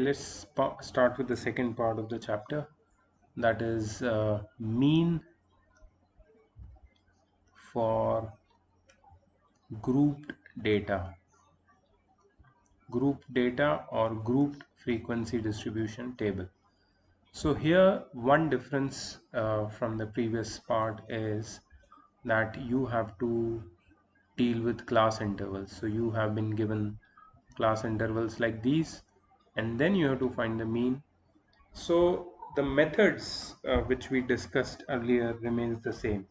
Let's start with the second part of the chapter, that is mean for grouped data. Grouped data or grouped frequency distribution table. So here one difference from the previous part is that you have to deal with class intervals. So you have been given class intervals like these, and then you have to find the mean. So the methods which we discussed earlier remains the same.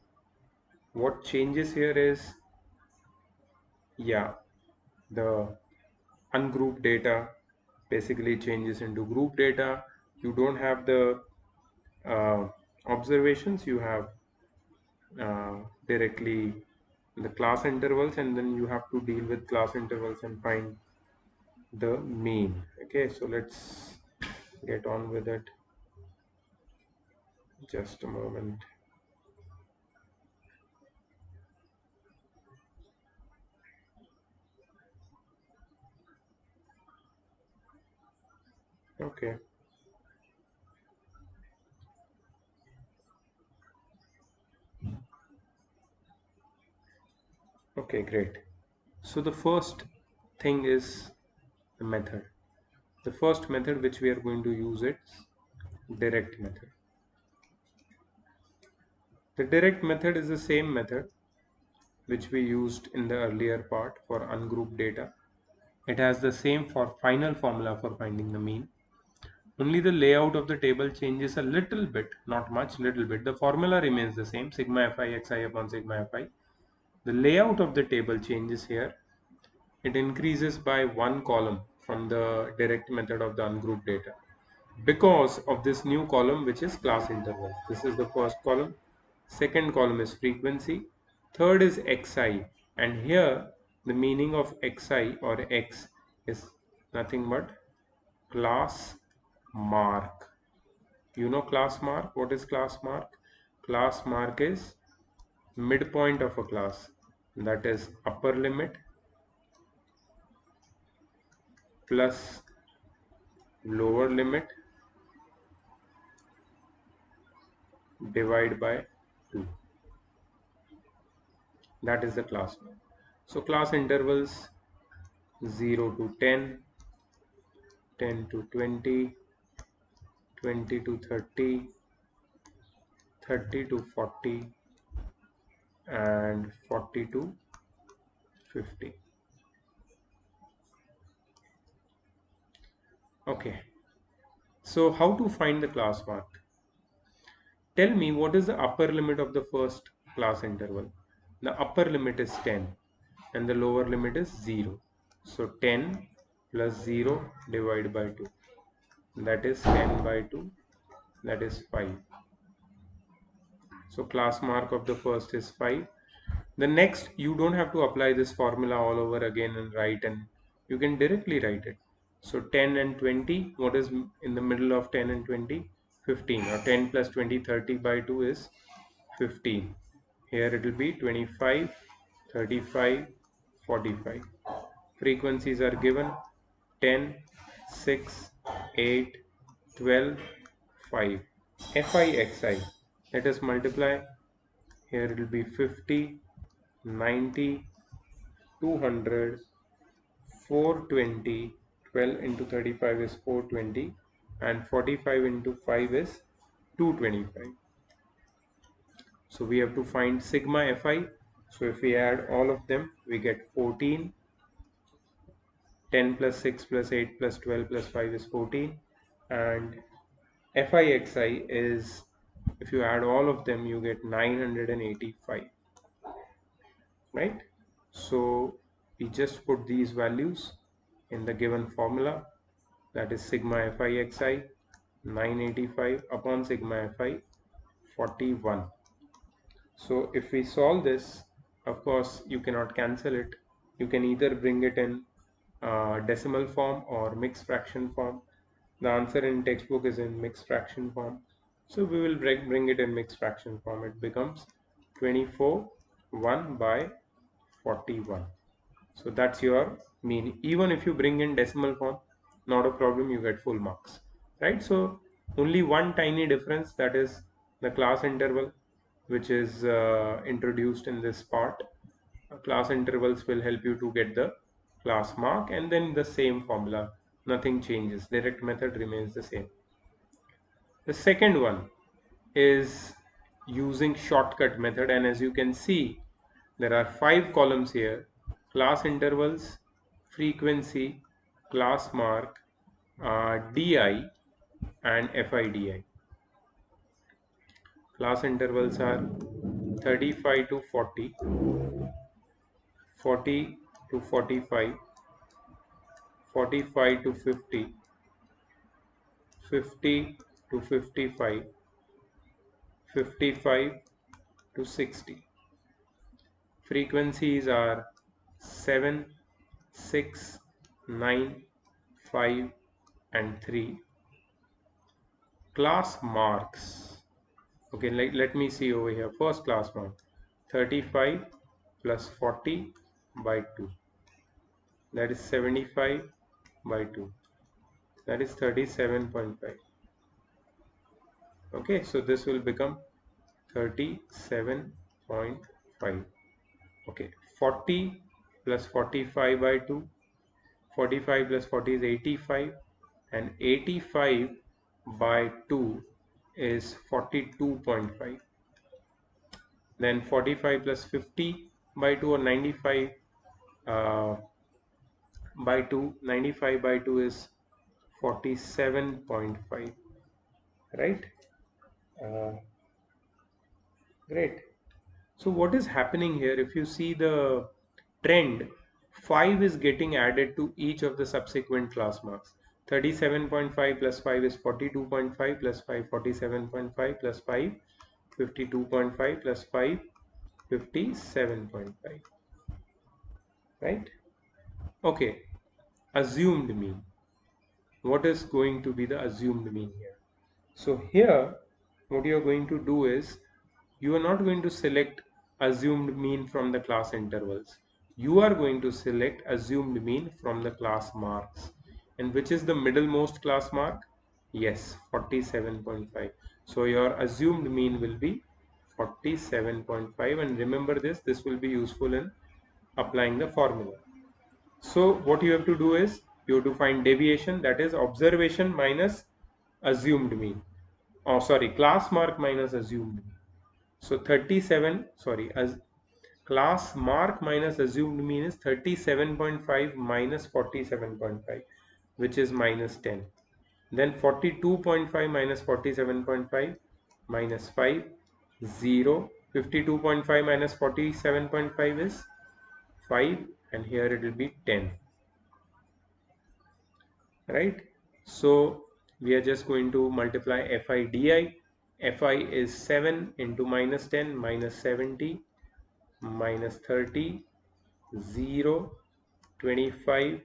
What changes here is, yeah, the ungrouped data basically changes into group data. You don't have the uh, observations, you have directly the class intervals, and then you have to deal with class intervals and find the mean. Okay, so let's get on with it. Just a moment. Okay. Okay, great. So the first thing is the method. The first method which we are going to use is direct method. The direct method is the same method which we used in the earlier part for ungrouped data. It has the same for final formula for finding the mean. Only the layout of the table changes a little bit, not much, little bit. The formula remains the same, sigma fi xi upon sigma fi. The layout of the table changes here. It increases by one column from the direct method of the ungrouped data because of this new column which is class interval. This is the first column. Second column is frequency. Third is xi, and here the meaning of xi or x is nothing but class mark. You know class mark? What is class mark? Class mark is midpoint of a class, that is upper limit plus lower limit divide by 2. That is the class mark. So class intervals 0 to 10, 10 to 20, 20 to 30, 30 to 40, and 40 to 50. Okay, so how to find the class mark? Tell me what is the upper limit of the first class interval. The upper limit is 10 and the lower limit is 0. So 10 plus 0 divided by 2. That is 10 by 2. That is 5. So class mark of the first is 5. The next, you don't have to apply this formula all over again and write, and you can directly write it. So 10 and 20, what is in the middle of 10 and 20? 15, or 10 plus 20, 30 by 2 is 15. Here it will be 25, 35, 45. Frequencies are given 10, 6, 8, 12, 5. FI, let us multiply. Here it will be 50, 90, 200, 420. 12 into 35 is 420, and 45 into 5 is 225. So we have to find sigma fi. So if we add all of them, we get 14. 10 plus 6 plus 8 plus 12 plus 5 is 14, and FIXI is, if you add all of them, you get 985, right? So we just put these values in the given formula, that is sigma FIXI 985 upon sigma FI 41. So if we solve this, of course you cannot cancel it. You can either bring it in decimal form or mixed fraction form. The answer in textbook is in mixed fraction form. So we will bring it in mixed fraction form. It becomes 24 1 by 41. So that's your mean. Even if you bring in decimal form, not a problem, you get full marks, right? So only one tiny difference, that is the class interval, which is introduced in this part. Class intervals will help you to get the class mark, and then the same formula, nothing changes, direct method remains the same. The second one is using shortcut method, and as you can see, there are 5 columns here: class intervals, frequency, class mark, DI, and FIDI. Class intervals are 35 to 40, 40 to 45, 45 to 50, 50 to 55, 55 to 60. Frequencies are 7, 6, 9, 5, and 3. Class marks. Okay, let me see over here. First class mark, 35 plus 40 by 2. That is 75 by 2. That is 37.5. Okay, so this will become 37.5. Okay, 40 plus 45 by 2. 45 plus 40 is 85, and 85 by 2 is 42.5. Then 45 plus 50 by 2, or 95 uh, by 2, 95 by 2 is 47.5, right? Uh, Great. So what is happening here, if you see the trend, 5 is getting added to each of the subsequent class marks. 37.5 plus 5 is 42.5, plus 5 47.5, plus 5 52.5, plus 5 57.5, right? Okay, assumed mean. What is going to be the assumed mean here? So here what you are going to do is, you are not going to select assumed mean from the class intervals. You are going to select assumed mean from the class marks. And which is the middlemost class mark? Yes, 47.5. So your assumed mean will be 47.5, and remember this will be useful in applying the formula. So what you have to do is, you have to find deviation, that is observation minus assumed mean. Oh, sorry, class mark minus assumed mean. So 37, sorry, as class mark minus assumed mean is 37.5 minus 47.5, which is minus 10. Then 42.5 minus 47.5 minus 5, 0. 52.5 minus 47.5 is 5, and here it will be 10. Right? So we are just going to multiply FIDI. FI is 7 into minus 10 minus 70 minus 30, 0, 25,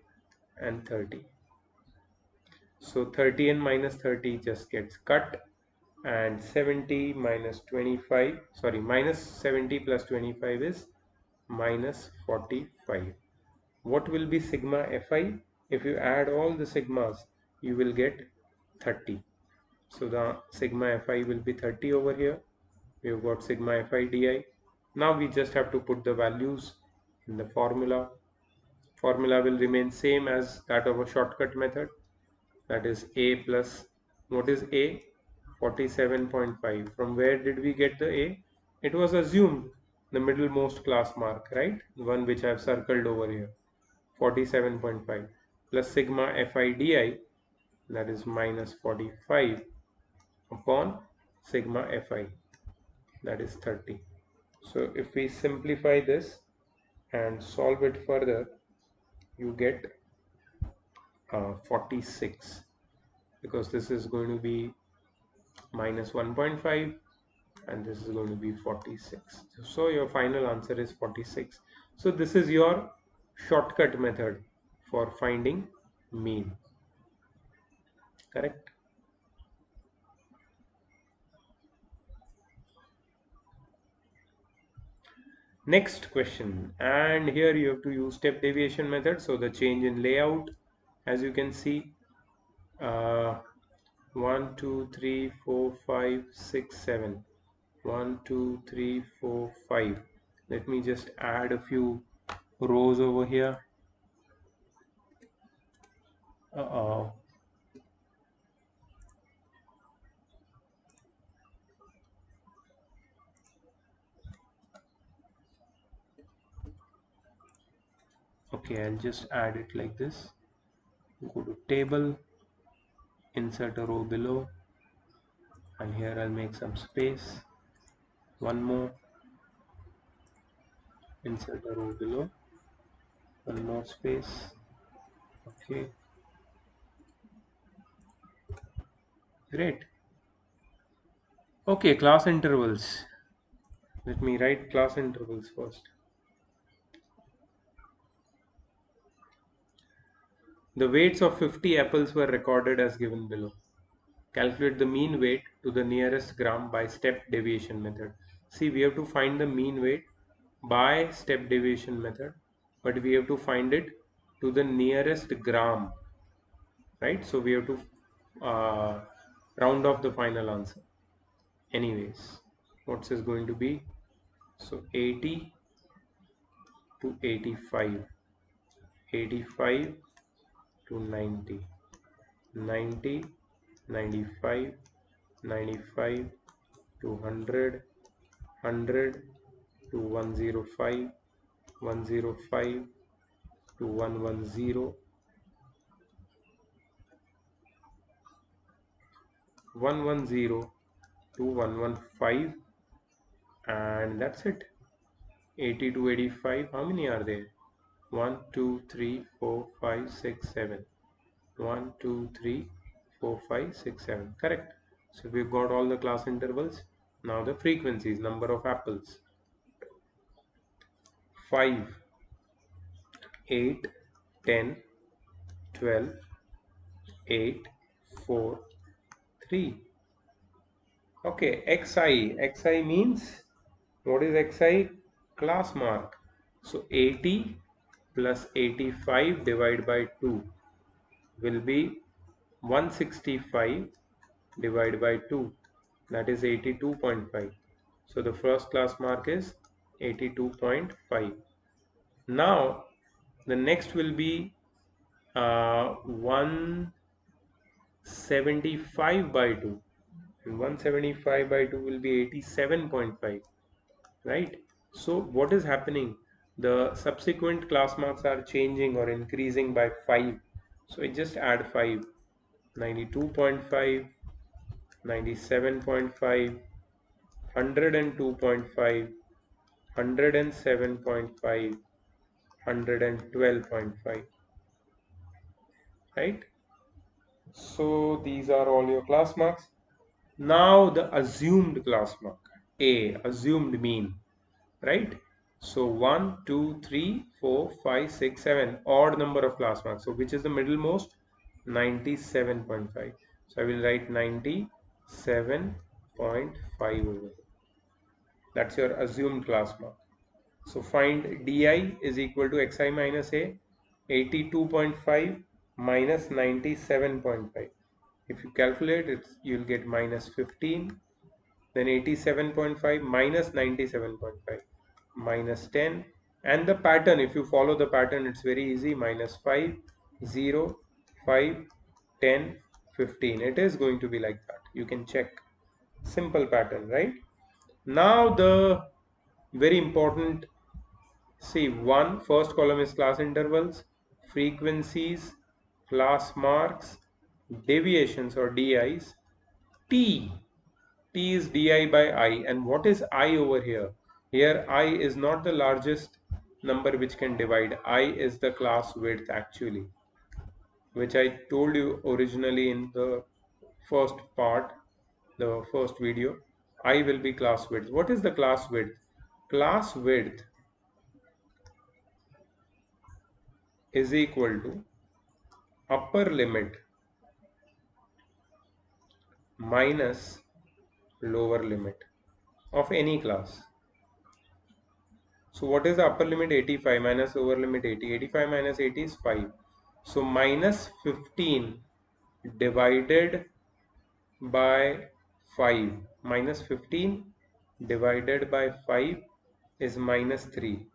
and 30. So 30 and minus 30 just gets cut, and 70 minus 25, sorry, minus 70 plus 25 is minus 45. What will be sigma Fi? If you add all the sigmas, you will get 30. So the sigma Fi will be 30 over here. We've got sigma Fi di. Now we just have to put the values in the formula. Formula will remain same as that of a shortcut method. That is A plus, what is A? 47.5. From where did we get the A? It was assumed the middlemost class mark, right? The one which I have circled over here. 47.5 plus sigma FIDI, that is minus 45 upon sigma Fi, that is 30. So if we simplify this and solve it further, you get 46, because this is going to be minus 1.5 and this is going to be 46. So your final answer is 46. So this is your shortcut method for finding mean. Correct? Next question, and here you have to use step deviation method. So the change in layout, as you can see, Uh, 1, 2, 3, 4, 5, 6, 7. 1, 2, 3, 4, 5. Let me just add a few rows over here. Uh-oh. Okay, I'll just add it like this. Go to table, insert a row below, and here I'll make some space. One more, insert a row below, one more space. Okay, great. Okay, class intervals. Let me write class intervals first. The weights of 50 apples were recorded as given below. Calculate the mean weight to the nearest gram by step deviation method. See, we have to find the mean weight by step deviation method, but we have to find it to the nearest gram, right? So we have to round off the final answer. Anyways, what's this going to be? So 80 to 85, 85 to 90, 90, 95, 95 to 100, 100 to 105, 105 to 110, 110 to 115, and that's it. 80 to 85, how many are there? 1, 2, 3, 4, 5, 6, 7. 1, 2, 3, 4, 5, 6, 7. Correct. So we've got all the class intervals. Now the frequencies, number of apples. 5, 8, 10, 12, 8, 4, 3. Okay, XI. XI means, what is XI? Class mark. So 80 plus 85 divided by 2 will be 165 divided by 2, that is 82.5. So the first class mark is 82.5. Now the next will be 175 by 2, and 175 by 2 will be 87.5, right? So what is happening? The subsequent class marks are changing or increasing by 5. So I just add 5. 92.5, 97.5, 102.5, 107.5, 112.5, right? So these are all your class marks. Now the assumed class mark, A, assumed mean, right? So 1, 2, 3, 4, 5, 6, 7, odd number of class marks. So which is the middlemost? 97.5. So I will write 97.5 over. That's your assumed class mark. So find di is equal to xi minus a, 82.5 minus 97.5. If you calculate it, you'll get minus 15. Then 87.5 minus 97.5, minus 10. And the pattern, if you follow the pattern, it's very easy. Minus 5, 0, 5, 10, 15. It is going to be like that. You can check. Simple pattern, right? Now the very important, see, first column is class intervals, frequencies, class marks, deviations or DIs, T. T is di by I. And what is I over here? Here I is not the largest number which can divide. I is the class width actually, which I told you originally in the first part, the first video. I will be class width. What is the class width? Class width is equal to upper limit minus lower limit of any class. So what is the upper limit? 85 minus lower limit 80. 85 minus 80 is 5. So minus 15 divided by 5. Minus 15 divided by 5 is minus 3.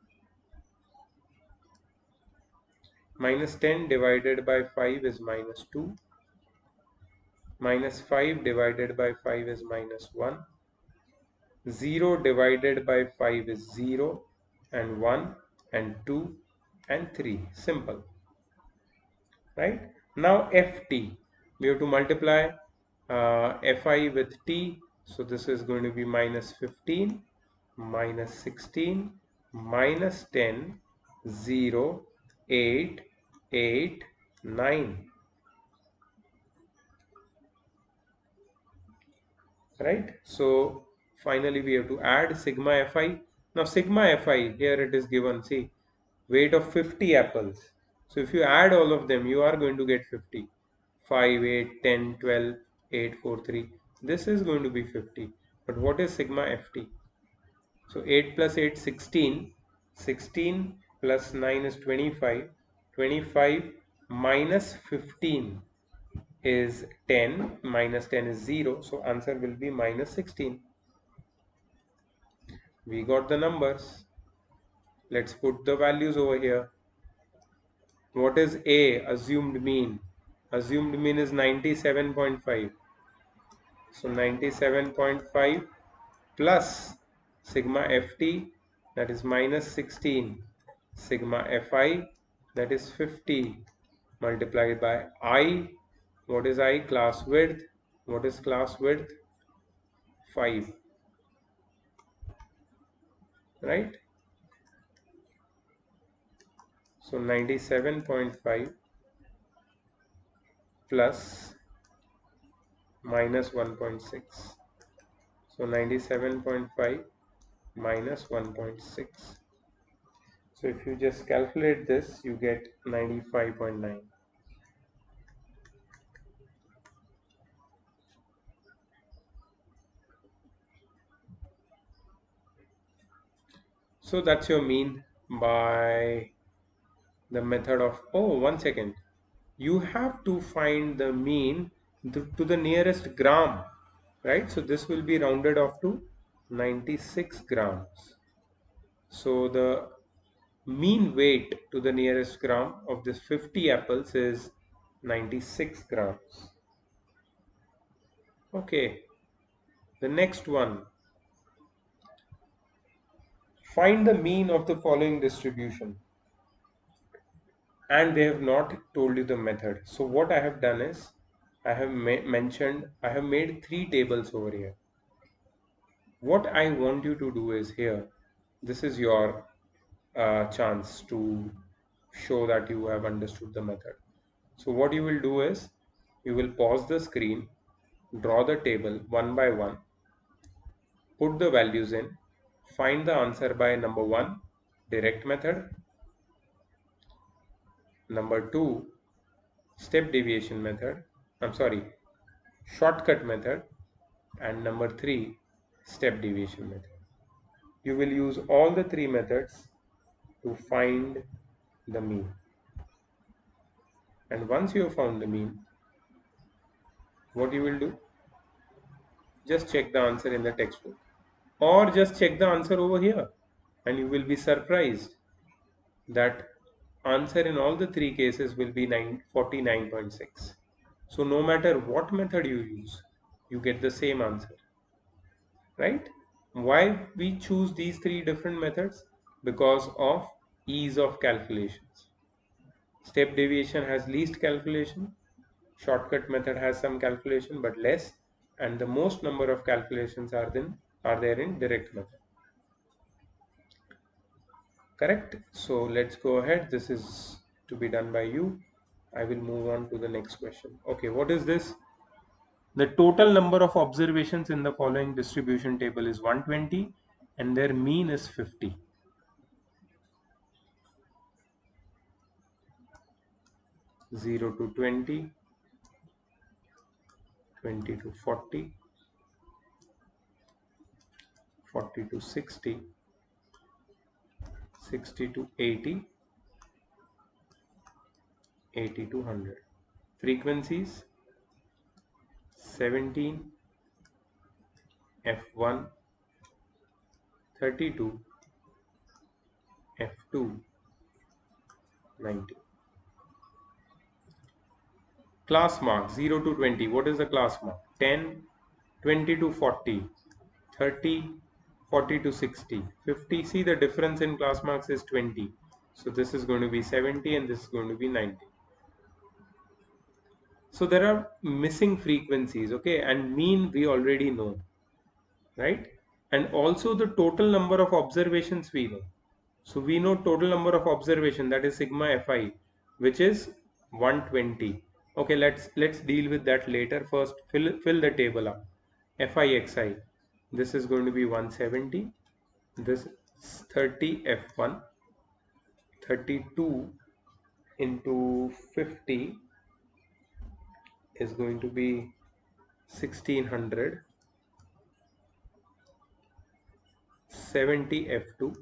Minus 10 divided by 5 is minus 2. Minus 5 divided by 5 is minus 1. 0 divided by 5 is 0, and 1 and 2 and 3. Simple. Right? Now ft, we have to multiply fi with t. So this is going to be minus 15, minus 16, minus 10, 0, 8, 8, 9. Right? So finally we have to add sigma fi. Now sigma fi, here it is given, see, weight of 50 apples. So if you add all of them, you are going to get 50. 5, 8, 10, 12, 8, 4, 3. This is going to be 50. But what is sigma ft? So 8 plus 8, 16. 16 plus 9 is 25. 25 minus 15 is 10. Minus 10 is 0. So answer will be minus 16. We got the numbers. Let's put the values over here. What is A, assumed mean? Assumed mean is 97.5. So 97.5 plus sigma ft, that is minus 16, sigma fi, that is 50, multiplied by I. What is I? Class width. What is class width? 5. Right? So 97.5 plus minus 1.6. So 97.5 minus 1.6. So if you just calculate this, you get 95.9. So that's your mean by the method of, oh, 1 second. You have to find the mean to the nearest gram, right? So this will be rounded off to 96 grams. So the mean weight to the nearest gram of this 50 apples is 96 grams. Okay, the next one. Find the mean of the following distribution. And they have not told you the method. So what I have done is, I have I have made 3 tables over here. What I want you to do is here, this is your chance to show that you have understood the method. So what you will do is, you will pause the screen, draw the table one by one, put the values in, find the answer by number 1, direct method, number 2, step deviation method, I'm sorry, shortcut method, and number 3, step deviation method. You will use all the 3 methods to find the mean. And once you have found the mean, what you will do? Just check the answer in the textbook. Or just check the answer over here. And you will be surprised that answer in all the 3 cases will be 49.6. So no matter what method you use, you get the same answer. Right? Why we choose these 3 different methods? Because of ease of calculations. Step deviation has least calculation, shortcut method has some calculation but less, and the most number of calculations are there in direct method. Correct? So let's go ahead. This is to be done by you. I will move on to the next question. Okay, what is this? The total number of observations in the following distribution table is 120 and their mean is 50. 0 to 20, 20 to 40, 40 to 60, 60 to 80, 80 to 100. Frequencies 17 F1 32 F2 90. Class mark 0 to 20. What is the class mark? 10, 20 to 40, 30, 40 to 60, 50. See, the difference in class marks is 20. So this is going to be 70 and this is going to be 90. So there are missing frequencies, okay, and mean we already know, right? And also the total number of observations we know. So we know total number of observation, that is sigma fi, which is 120. Okay, let's deal with that later. First, fill the table up. Fixi, this is going to be 170. This is 30 F1, 32 into 50 is going to be 1600, 70 F2,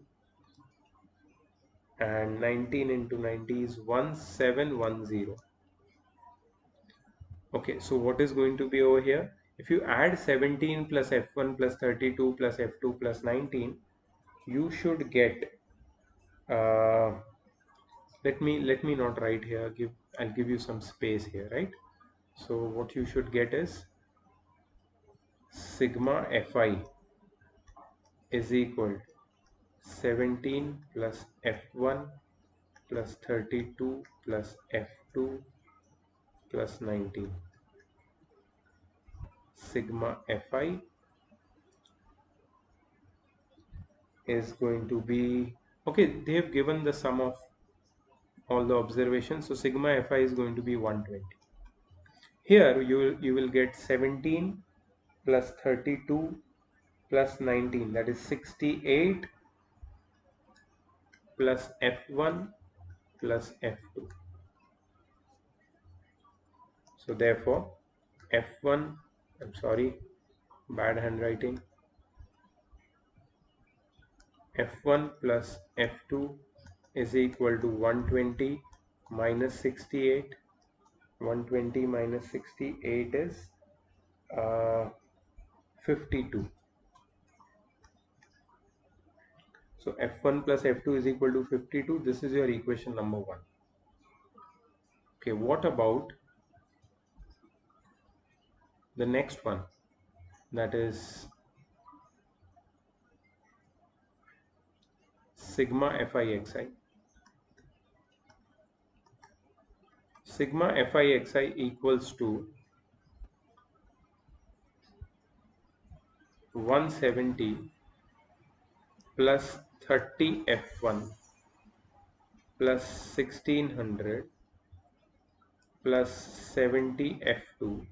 and 19 into 90 is 1710. Okay, so what is going to be over here? If you add 17 plus F1 plus 32 plus F2 plus 19, you should get, uh, let me not write here, I'll give you some space here, right? So what you should get is sigma Fi is equal to 17 plus F1 plus 32 plus F2 plus 19. Sigma Fi is going to be, okay, they have given the sum of all the observations, so sigma Fi is going to be 120. Here you will get 17 plus 32 plus 19, that is 68 plus F1 plus F2. So therefore F1, I'm sorry, bad handwriting, F1 plus F2 is equal to 120 minus 68. 120 minus 68 is 52. So F1 plus F2 is equal to 52. This is your equation number 1. Okay, what about the next one? That is sigma Fixi. Sigma Fixi equals to 170 plus 30 F1 plus 1600 plus 70 F2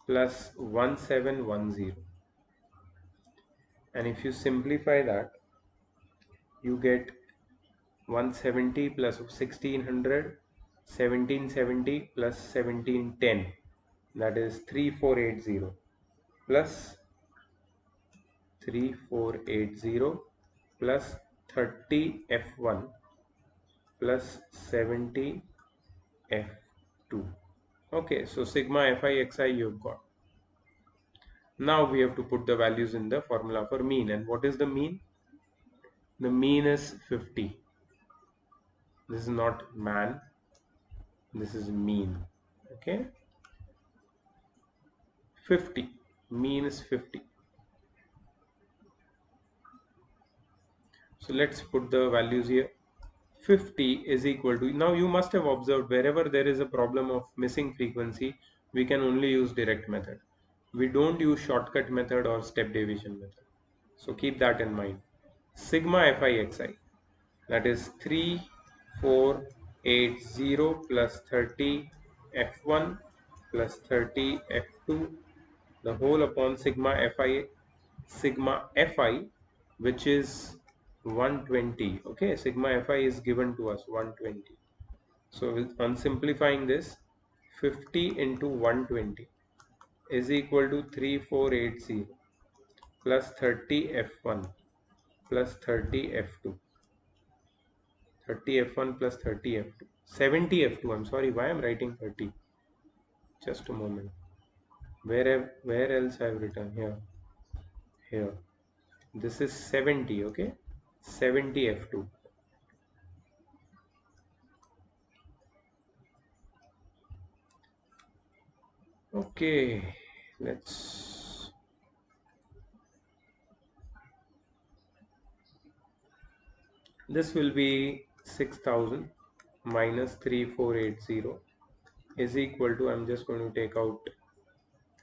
plus 1710. And if you simplify that, you get 170 plus 1600, 1770 plus 1710, that is 3480 plus 3480 plus 30 F1 plus 70 F2. Okay, so sigma Fixi you've got. Now we have to put the values in the formula for mean. And what is the mean? The mean is 50. This is not man, this is mean. Okay, 50, mean is 50. So let's put the values here. 50 is equal to, now you must have observed wherever there is a problem of missing frequency, we can only use direct method. We don't use shortcut method or step deviation method. So keep that in mind. Sigma Fixi, that is 3480 plus 30 F1 plus 30 F2, the whole upon sigma Fi, which is 120. Okay, sigma Fi is given to us 120. So on simplifying this, 50 into 120 is equal to 3480 plus 30 F1 plus 30 F2. 30 F1 plus 30 F2. 70 F2. I'm sorry, why I'm writing 30? Just a moment. Where else I've written here? Here. This is 70, okay? 70 F2. Okay, this will be 6000 minus 3480 is equal to, I'm just going to take out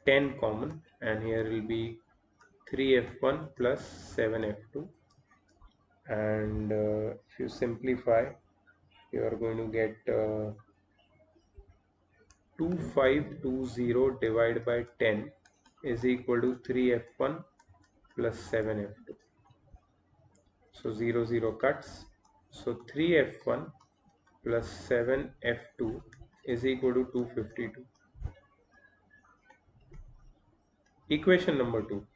10 common, and here will be 3F1 plus 7F2, and if you simplify, you are going to get 2520 divided by 10 is equal to 3F1 plus 7F2. So 0 cuts. So 3F1 plus 7F2 is equal to 252. Equation number 2.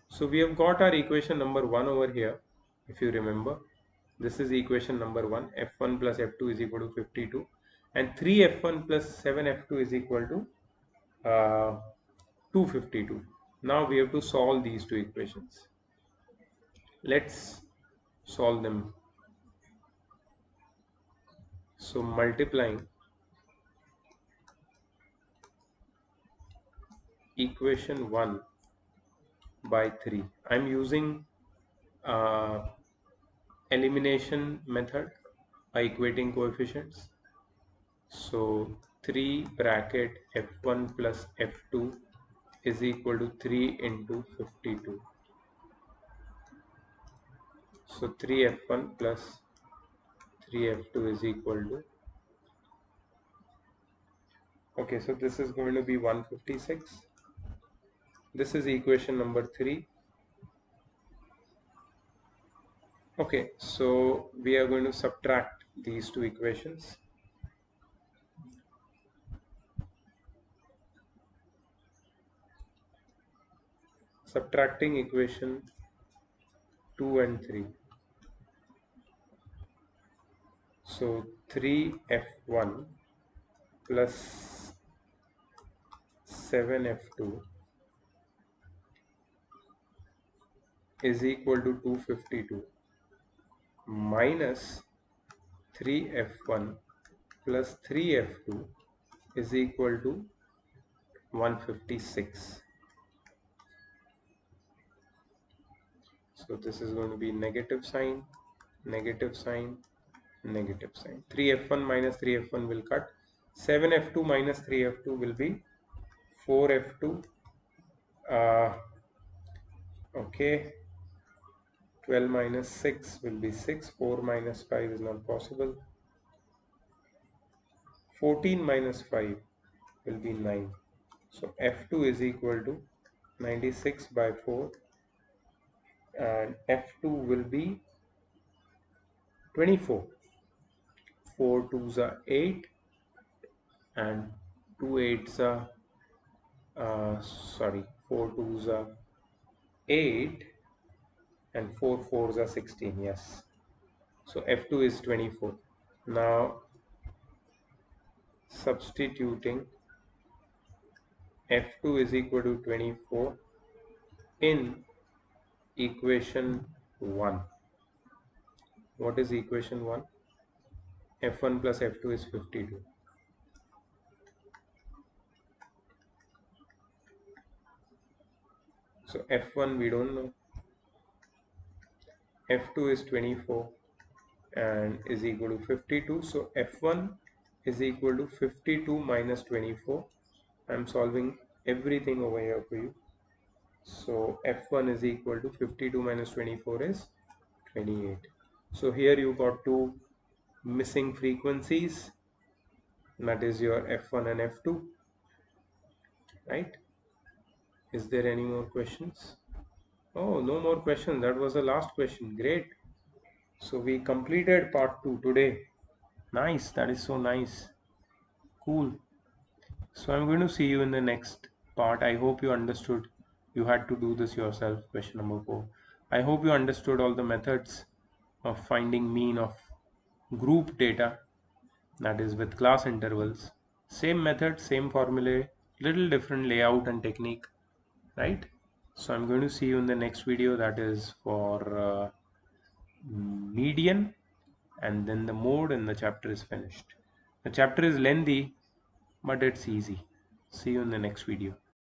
So we have got our equation number 1 over here. If you remember, this is equation number 1. F1 plus F2 is equal to 52. And 3F1 plus 7F2 is equal to 252. Now we have to solve these two equations. Let's solve them. So multiplying equation 1 by 3. I'm using uh, elimination method by equating coefficients. So 3 bracket f1 plus f2 is equal to 3 into 52. So 3f1 plus 3f2 is equal to, okay, so this is going to be 156. This is equation number 3. Okay, so we are going to subtract these two equations. Subtracting equation 2 and 3. So 3f1 plus 7f2 is equal to 252 minus 3f1 plus 3f2 is equal to 156. So this is going to be negative sign, negative sign, negative sign. 3f1 minus 3f1 will cut. 7f2 minus 3f2 will be 4f2. Okay, 12 minus 6 will be 6. 4 minus 5 is not possible. 14 minus 5 will be 9. So f2 is equal to 96 by 4, and f2 will be 24. 4 2s are 8, and 2 8s are 4 2s are 8, and 4 4s are 16. Yes, so f2 is 24. Now substituting f2 is equal to 24 in equation 1. What is equation 1? f1 plus f2 is 52. So f1 we don't know. f2 is 24 and is equal to 52. So f1 is equal to 52 minus 24. I'm solving everything over here for you. So f1 is equal to 52 minus 24 is 28. So here you got two missing frequencies, that is your f1 and f2, right? Is there any more questions? Oh, no more questions. That was the last question. Great. So we completed part 2 today. Nice. That is so nice. Cool. So I'm going to see you in the next part. I hope you understood. You had to do this yourself. Question number 4. I hope you understood all the methods of finding mean of group data, that is with class intervals. Same method, same formula little different layout and technique, right? So I'm going to see you in the next video, that is for median, and then the mode, and the chapter is finished. The chapter is lengthy, but it's easy. See you in the next video.